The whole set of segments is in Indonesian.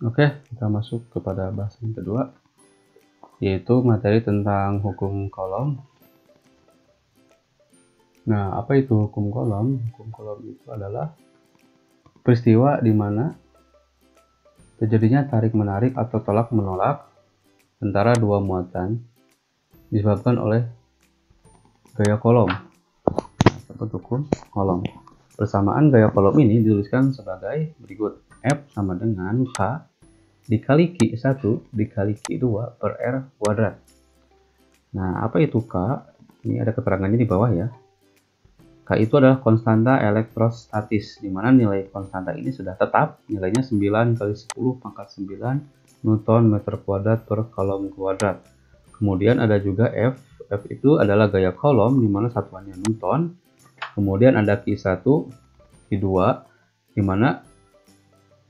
Oke, kita masuk kepada bahasan kedua, yaitu materi tentang hukum kolom. Nah, apa itu hukum kolom? Hukum kolom itu adalah peristiwa di mana terjadinya tarik-menarik atau tolak-menolak antara dua muatan disebabkan oleh gaya kolom. Apa hukum kolom? Persamaan gaya kolom ini dituliskan sebagai berikut. F sama dengan K dikali Q1 dikali Q2 per R kuadrat. Nah, apa itu K? Ini ada keterangannya di bawah ya. K itu adalah konstanta elektrostatis, di mana nilai konstanta ini sudah tetap, nilainya 9 kali 10 pangkat 9 Newton meter kuadrat per kolom kuadrat. Kemudian ada juga F. F itu adalah gaya kolom, di mana satuannya Newton. Kemudian ada Q1, Q2, di mana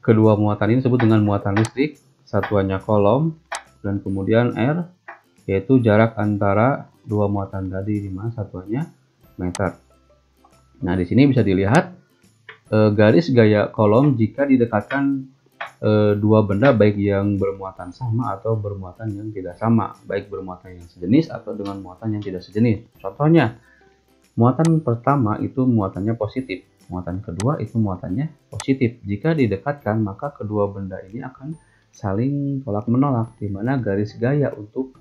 kedua muatan ini disebut dengan muatan listrik, satuannya kolom, dan kemudian R, yaitu jarak antara dua muatan tadi, di mana satuannya meter. Nah, di sini bisa dilihat garis gaya kolom jika didekatkan dua benda baik yang bermuatan sama atau bermuatan yang tidak sama, baik bermuatan yang sejenis atau dengan muatan yang tidak sejenis. Contohnya, muatan pertama itu muatannya positif, muatan kedua itu muatannya positif. Jika didekatkan, maka kedua benda ini akan saling tolak-menolak, di mana garis gaya untuk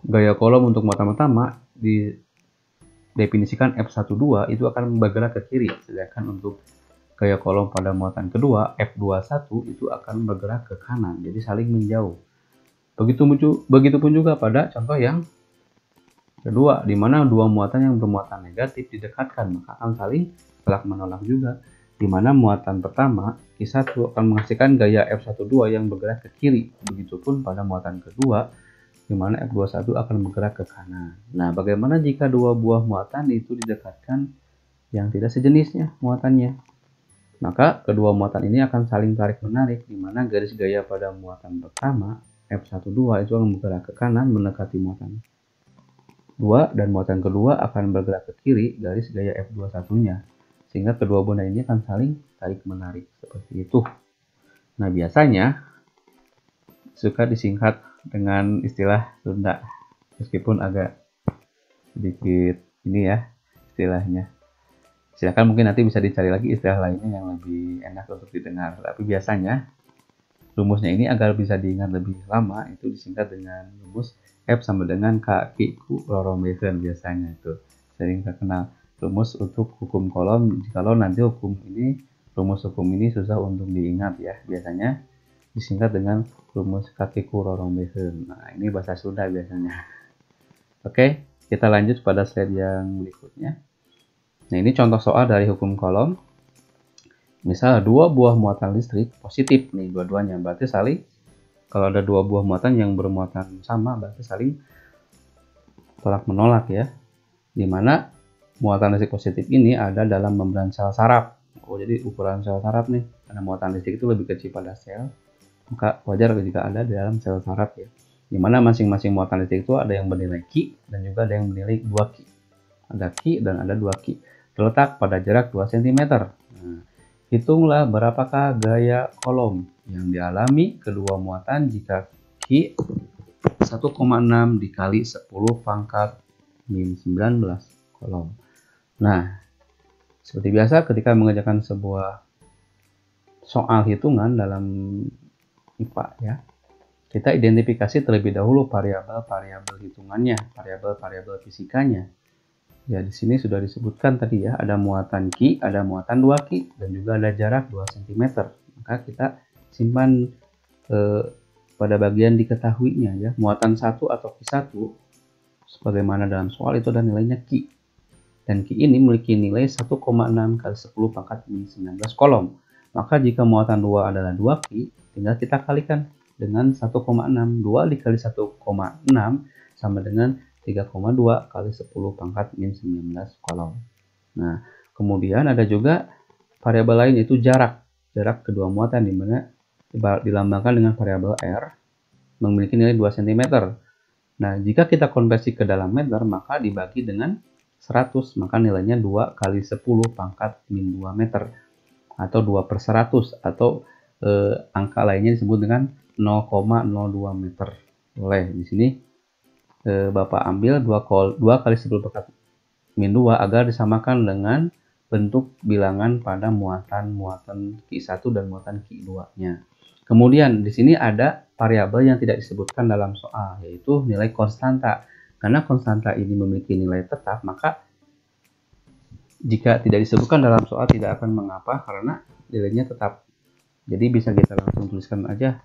gaya kolom untuk muatan pertama didefinisikan F12 itu akan bergerak ke kiri, sedangkan untuk gaya kolom pada muatan kedua F21 itu akan bergerak ke kanan, jadi saling menjauh. Begitupun juga pada contoh yang kedua, di mana dua muatan yang bermuatan negatif didekatkan, maka akan saling tolak menolak juga, di mana muatan pertama Q1 akan menghasilkan gaya F12 yang bergerak ke kiri. Begitupun pada muatan kedua, di mana F21 akan bergerak ke kanan. Nah, bagaimana jika dua buah muatan itu didekatkan yang tidak sejenisnya muatannya? Maka kedua muatan ini akan saling tarik-menarik, di mana garis gaya pada muatan pertama F12 itu akan bergerak ke kanan mendekati muatan 2, dan muatan kedua akan bergerak ke kiri garis gaya F21-nya, sehingga kedua benda ini akan saling tarik-menarik seperti itu. Nah, biasanya suka disingkat dengan istilah Sunda, meskipun agak sedikit ini ya istilahnya. Silakan mungkin nanti bisa dicari lagi istilah lainnya yang lebih enak untuk didengar. Tapi biasanya rumusnya ini agar bisa diingat lebih lama itu disingkat dengan rumus F sama dengan K Q rorombekeun. Biasanya itu sering terkenal rumus untuk hukum kolom. Kalau nanti rumus hukum ini susah untuk diingat ya, biasanya disingkat dengan rumus K Q rorombekeun. Nah, ini bahasa Sunda biasanya. Oke, kita lanjut pada slide yang berikutnya. Nah, ini contoh soal dari hukum kolom. Misal dua buah muatan listrik positif nih dua-duanya, berarti saling, kalau ada dua buah muatan yang bermuatan sama berarti saling tolak menolak ya. Dimana muatan listrik positif ini ada dalam membran sel saraf. Oh, jadi ukuran sel saraf nih, karena muatan listrik itu lebih kecil pada sel, maka wajar jika ada di dalam sel saraf ya. Dimana masing-masing muatan listrik itu ada yang bernilai Q dan juga ada yang bernilai 2Q. Ada Q dan ada 2Q. Terletak pada jarak 2 cm. Nah, hitunglah berapakah gaya kolom yang dialami kedua muatan jika Q 1,6 dikali 10 pangkat min 19 kolom. Nah, seperti biasa ketika mengerjakan sebuah soal hitungan dalam IPA ya, kita identifikasi terlebih dahulu variabel-variabel hitungannya, variabel-variabel fisikanya. Ya, di sini sudah disebutkan tadi ya, ada muatan Q, ada muatan 2Q, dan juga ada jarak 2 cm. Maka kita simpan pada bagian diketahuinya ya, muatan 1 atau Q1 sebagaimana dalam soal itu ada nilainya Q. Dan Q ini memiliki nilai 1,6 kali 10 pangkat min 19 kolom. Maka jika muatan 2 adalah 2Q, tinggal kita kalikan dengan 1,6. 2 dikali 1,6 sama dengan 3,2 kali 10 pangkat min 19 kolom. Nah, kemudian ada juga variabel lain yaitu jarak. Jarak kedua muatan di mana dilambangkan dengan variabel R memiliki nilai 2 cm. Nah, jika kita konversi ke dalam meter maka dibagi dengan 100, maka nilainya 2 kali 10 pangkat min 2 meter atau 2/100 atau angka lainnya disebut dengan 0,02 meter. Boleh di sini Bapak ambil 2 kali 10 pangkat min 2 agar disamakan dengan bentuk bilangan pada muatan Ki1 dan muatan Ki2-nya. Kemudian di sini ada variabel yang tidak disebutkan dalam soal, yaitu nilai konstanta. Karena konstanta ini memiliki nilai tetap, maka jika tidak disebutkan dalam soal tidak akan mengapa karena nilainya tetap. Jadi bisa kita langsung tuliskan aja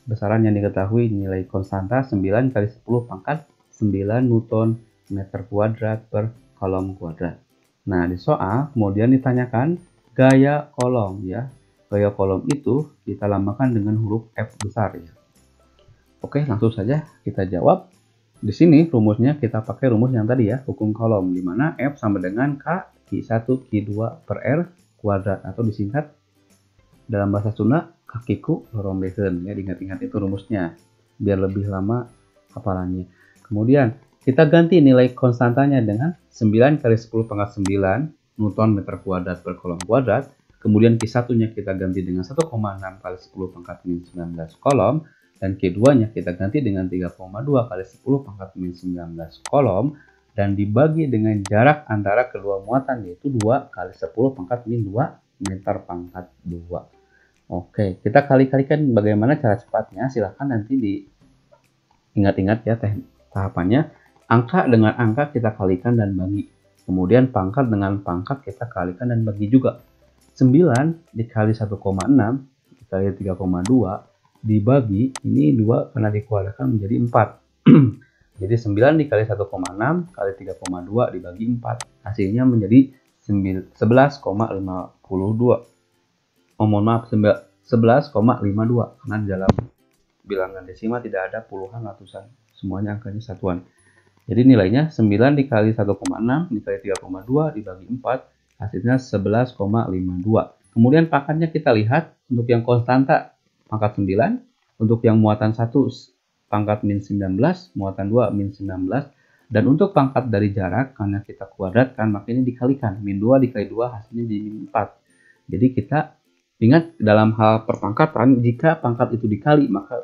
besaran yang diketahui. Nilai konstanta 9 kali 10 pangkat 9 Newton meter kuadrat per kolom kuadrat. Nah, di soal kemudian ditanyakan gaya kolom ya. Gaya kolom itu kita lambangkan dengan huruf F besar ya. Oke, langsung saja kita jawab. Di sini rumusnya kita pakai rumus yang tadi ya, hukum kolom, di mana F sama dengan K Ki1 Ki2 per R kuadrat, atau disingkat dalam bahasa Sunda kakiku lorombehen ya. Diingat-ingat itu rumusnya biar lebih lama hafalannya. Kemudian kita ganti nilai konstantanya dengan 9 kali 10 pangkat 9 Newton meter kuadrat per kolom kuadrat. Kemudian Ki1-nya kita ganti dengan 1,6 kali 10 pangkat min 19 kolom. Dan Ki2-nya kita ganti dengan 3,2 kali 10 pangkat min 19 kolom. Dan dibagi dengan jarak antara kedua muatan, yaitu 2 kali 10 pangkat min 2 meter pangkat 2. Oke, kita kali-kalikan bagaimana cara cepatnya. Silahkan nanti diingat-ingat ya tahapannya. Angka dengan angka kita kalikan dan bagi. Kemudian pangkat dengan pangkat kita kalikan dan bagi juga. 9 dikali 1,6 dikali 3,2 dibagi, ini 2 karena dikuadratkan menjadi 4. Jadi 9 dikali 1,6 kali 3,2 dibagi 4. Hasilnya menjadi 11,52. Mohon maaf, 11,52. Karena di dalam bilangan desimal tidak ada puluhan, ratusan. Semuanya angkanya satuan. Jadi nilainya 9 dikali 1,6 dikali 3,2 dibagi 4. Hasilnya 11,52. Kemudian pangkatnya kita lihat untuk yang konstanta pangkat 9, untuk yang muatan 1 pangkat min 19, muatan 2 min 19, dan untuk pangkat dari jarak karena kita kuadratkan maka ini dikalikan, min 2 dikali 2 hasilnya di min 4. Jadi kita ingat dalam hal perpangkatan, jika pangkat itu dikali maka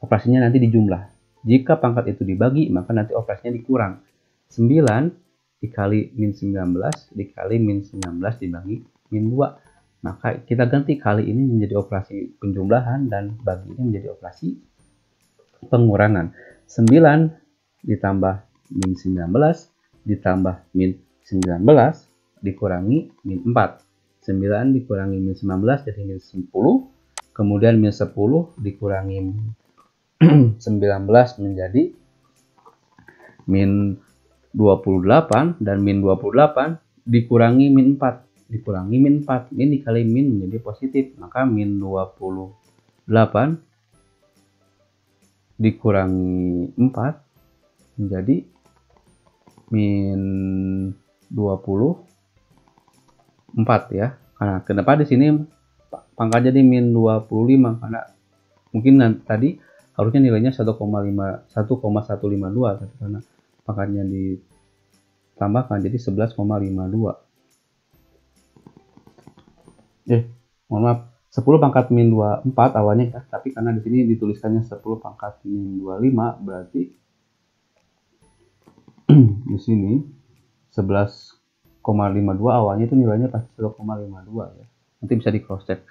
operasinya nanti dijumlah, jika pangkat itu dibagi maka nanti operasinya dikurang. 9 dikali min 19 dikali min 19 dibagi min 2. Maka kita ganti kali ini menjadi operasi penjumlahan dan bagi ini menjadi operasi pengurangan. 9 ditambah min 19 ditambah min 19 dikurangi min 4. 9 dikurangi min 19 jadi min 10. Kemudian min 10 dikurangi 19 menjadi min 28, dan min 28 dikurangi min 4. Dikurangi min 4, min dikali min menjadi positif, maka min 28 dikurangi 4 menjadi min 24 ya. Karena kenapa di sini pangkat jadi min 25, karena mungkin tadi harusnya nilainya 1,152, tapi karena pangkatnya ditambahkan jadi 11,52. Mohon maaf, 10 pangkat min 24 awalnya ya, tapi karena di sini dituliskannya 10 pangkat min 25, berarti di sini 11,52 awalnya itu nilainya pasti 1,52 ya. Nanti bisa di cross check.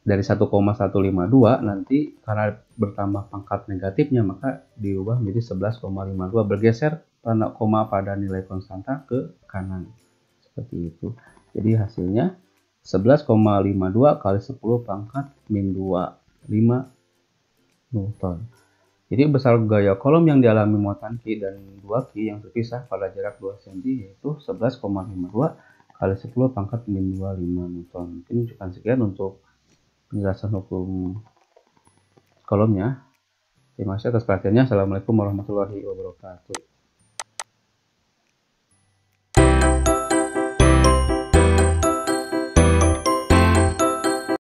Dari 1,152 nanti karena bertambah pangkat negatifnya maka diubah menjadi 11,52, bergeser tanda koma pada nilai konstanta ke kanan. Seperti itu. Jadi hasilnya 11,52 kali 10 pangkat min 25 Newton. Jadi besar gaya kolom yang dialami muatan Ki dan 2 Ki yang terpisah pada jarak 2 cm yaitu 11,52 kali 10 pangkat min 25 Newton. Mungkin cukup sekian untuk penjelasan hukum kolomnya. Terima kasih atas perhatiannya. Assalamualaikum warahmatullahi wabarakatuh.